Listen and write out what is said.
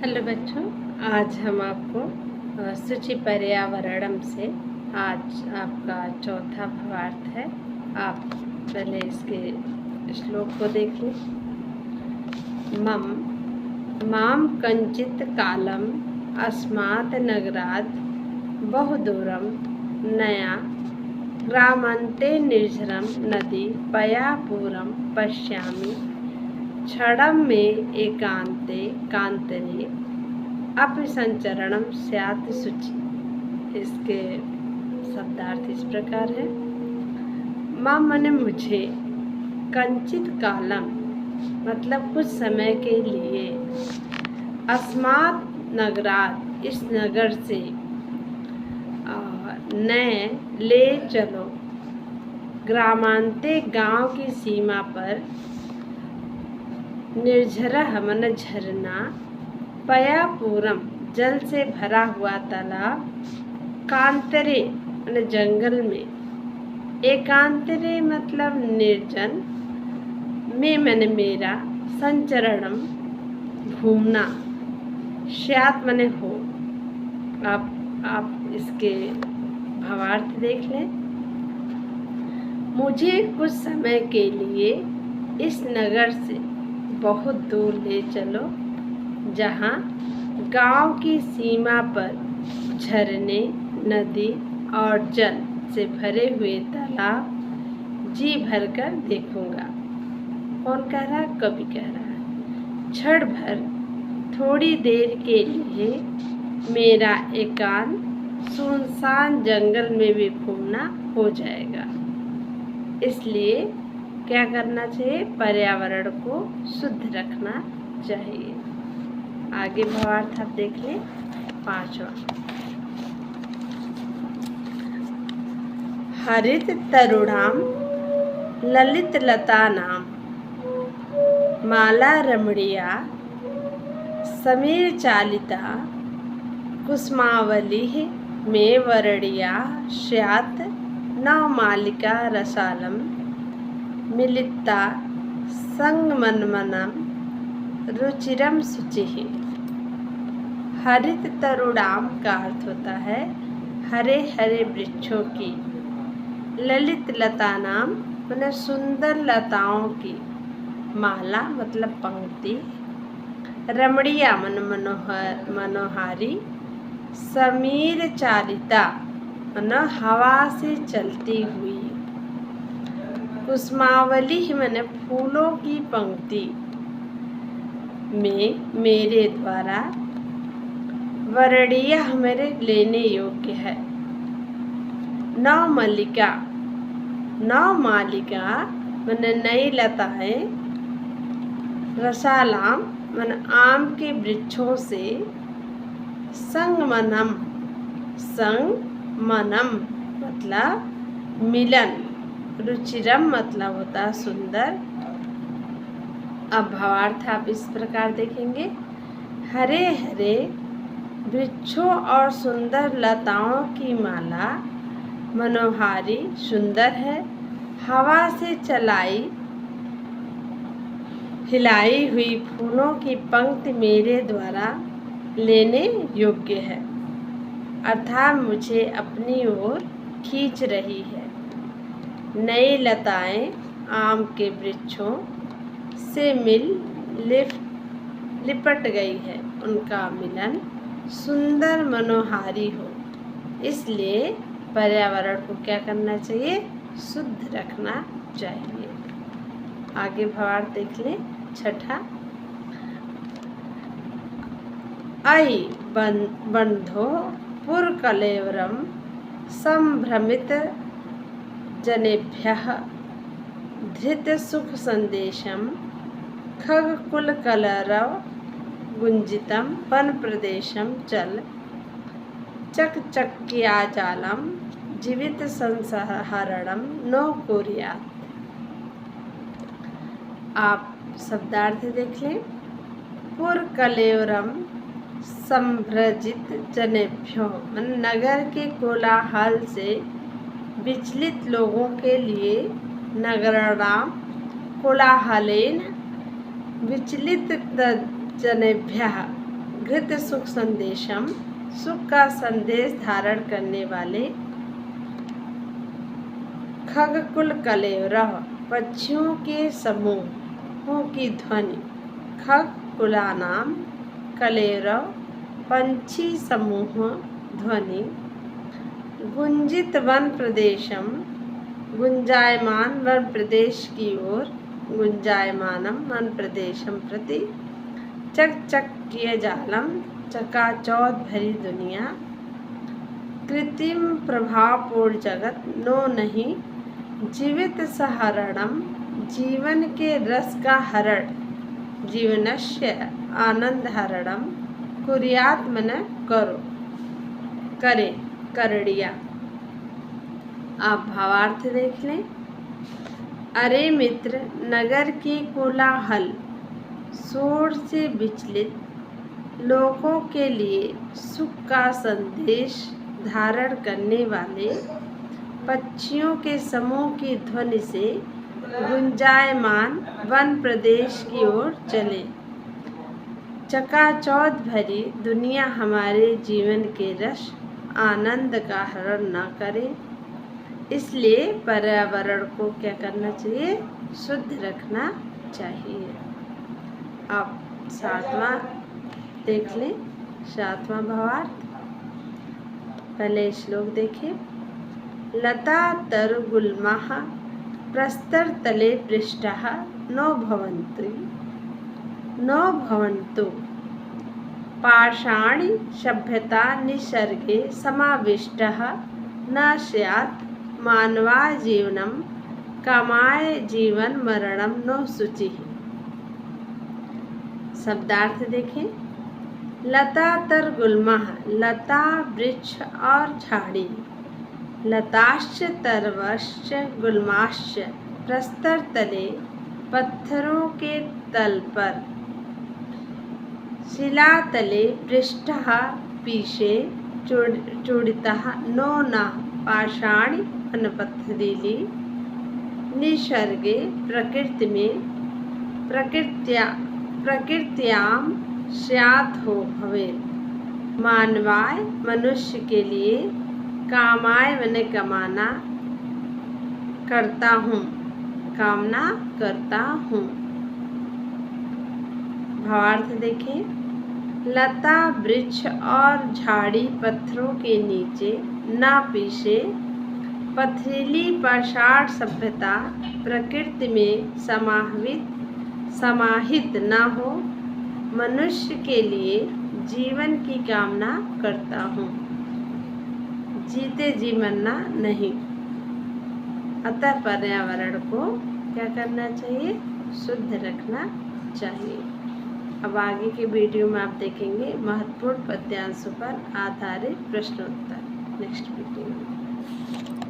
Hello बच्चों, आज हम आपको सूचि पर्यावरणम से आज आपका चौथा भावार्थ है। आप पहले इसके श्लोक को देख लें। मम माम कंचित कालम अस्मात् नगरात् बहुदूरम नया ग्रामान्ते निर्झरम नदी पयापूरम पश्यामि क्षणं मे एकांते कांतरे अपि संचरणम स्यात् शुचि। इसके शब्दार्थ इस प्रकार है। मम मने मुझे, कंचित कालम मतलब कुछ समय के लिए, अस्मात् नगरात् इस नगर से, नए ले चलो, ग्रामांते गांव की सीमा पर, निर्झरः मन झरना, पयापूरम जल से भरा हुआ तालाब, कांतरे मन जंगल में, एकांतरे मतलब निर्जन, में मन मेरा, संचरणम घूमना, स्यात् मने हो। आप इसके भावार्थ देख लें। मुझे कुछ समय के लिए इस नगर से बहुत दूर ले चलो, जहाँ गांव की सीमा पर झरने, नदी और जल से भरे हुए तालाब जी भरकर देखूंगा। कौन कह रहा है? कवि कह रहा है। क्षण भर, थोड़ी देर के लिए मेरा एकांत सुनसान जंगल में भी घूमना हो जाएगा। इसलिए क्या करना चाहिए? पर्यावरण को शुद्ध रखना चाहिए। आगे भावार्थ आप देख लें। पांचवा, हरित तरुणाम ललित लतानाम माला रमणीया समीर चालिता कुसुमावलिः मे वरडिया स्यात् नवमालिका रसालम मिलिता संगमनमनम रुचिरम शुचिः। हरित तरुणाम का अर्थ होता है हरे हरे वृक्षों की, ललित लता नाम मतलब सुंदर लताओं की, माला मतलब पंक्ति, रमणीया मन मनोहारी, समीर चालिता मन हवा से चलती हुई, कुसुमावली मन फूलों की पंक्ति में मेरे द्वारा, वरड़िया मेरे लेने योग्य है, नवमालिका मन नई लताएं, रसालाम मन आम के वृक्षों से, संगमनम मतलब मिलन, रुचिरम मतलब होता सुंदर। अब भावार्थ आप इस प्रकार देखेंगे। हरे हरे वृक्षों और सुंदर लताओं की माला मनोहारी सुंदर है, हवा से हिलाई हुई फूलों की पंक्ति मेरे द्वारा लेने योग्य है, अर्थात मुझे अपनी ओर खींच रही है। नई लताएं आम के वृक्षों से लिपट गई है, उनका मिलन सुंदर मनोहारी हो। इसलिए पर्यावरण को क्या करना चाहिए? शुद्ध रखना चाहिए। आगे भावार्थ देख लें। छठा, आई बंधो पुरकलेवरम संभ्रमित जनेभ्यः धृत सुख संदेशम खगकुलकलरव गुंजितम वन प्रदेशम चल चकचक्याजालम जीवित संसहरणम नो कुर्यात्। आप शब्दार्थ देख लें। पुरकलेवरम संभ्रजित जनेभ्यो मन नगर के कोलाहल से विचलित लोगों के लिए, नगराणाम कोलाहलेन विचलित जनेभ्यः घृत सुख संदेशम, सुख का संदेश धारण करने वाले। खगकुल कलेवरः, पक्षियों के समूहों की ध्वनि। खगकुलानाम कलेवरः, पंछी समूह ध्वनि। गुंजित वन प्रदेशम, गुंजायमान वन प्रदेश की ओर। गुंजायमानम वन प्रदेशम प्रति। चकचक्य जालम, चकाचौंध भरी दुनिया। कृत्रिम प्रभावपूर्ण जगत, नो नहीं। जीवित सहरणम, जीवन के रस का हरण। जीवनस्य आनंद हरणम, कुर्यात् मन करो, करे, करड़िया। आप भावार्थ देख लें। अरे मित्र, नगर के कोलाहल शोर से विचलित लोगों के लिए सुख का संदेश धारण करने वाले पक्षियों के समूह की ध्वनि से गुंजायमान वन प्रदेश की ओर चले। चकाचौंध भरी दुनिया हमारे जीवन के रस आनंद का हरण न करे, इसलिए पर्यावरण को क्या करना चाहिए? शुद्ध रखना चाहिए। आप 7वां देख लें, 7वां भावार्थ। पहले श्लोक देखें। लता तरु गुल्माः, प्रस्तर तले पृष्ठाः न भवन्तु। पाषाणी सभ्यता निसर्गे समाविष्टः न स्यात्। मानवा जीवनम कामाय जीवन मरणम न शुचिः। शब्दार्थ देखें। लता तर गुल्माः, लता वृक्ष और झाड़ी। लताश्च तरवश्च गुल्माश्च, प्रस्तर तले पत्थरों के तल पर। शिलातले पृष्ठः, पीछे चूड़ितः नो न। पाषाणी पथरीली। निसर्गे प्रकृति में। प्रकृत्याम स्यात् हो भवे। मानवाय मनुष्य के लिए। कामाय मैंने कमाना करता हूँ, कामना करता हूँ। भावार्थ देखें। लता वृक्ष और झाड़ी पत्थरों के नीचे न पीछे। पथरीली पाषाण सभ्यता प्रकृति में समाहित न हो। मनुष्य के लिए जीवन की कामना करता हूँ, जीते जी मरना नहीं। अतः पर्यावरण को क्या करना चाहिए? शुद्ध रखना चाहिए। अब आगे के वीडियो में आप देखेंगे महत्वपूर्ण पद्यांशों पर आधारित प्रश्नोत्तर नेक्स्ट वीडियो में।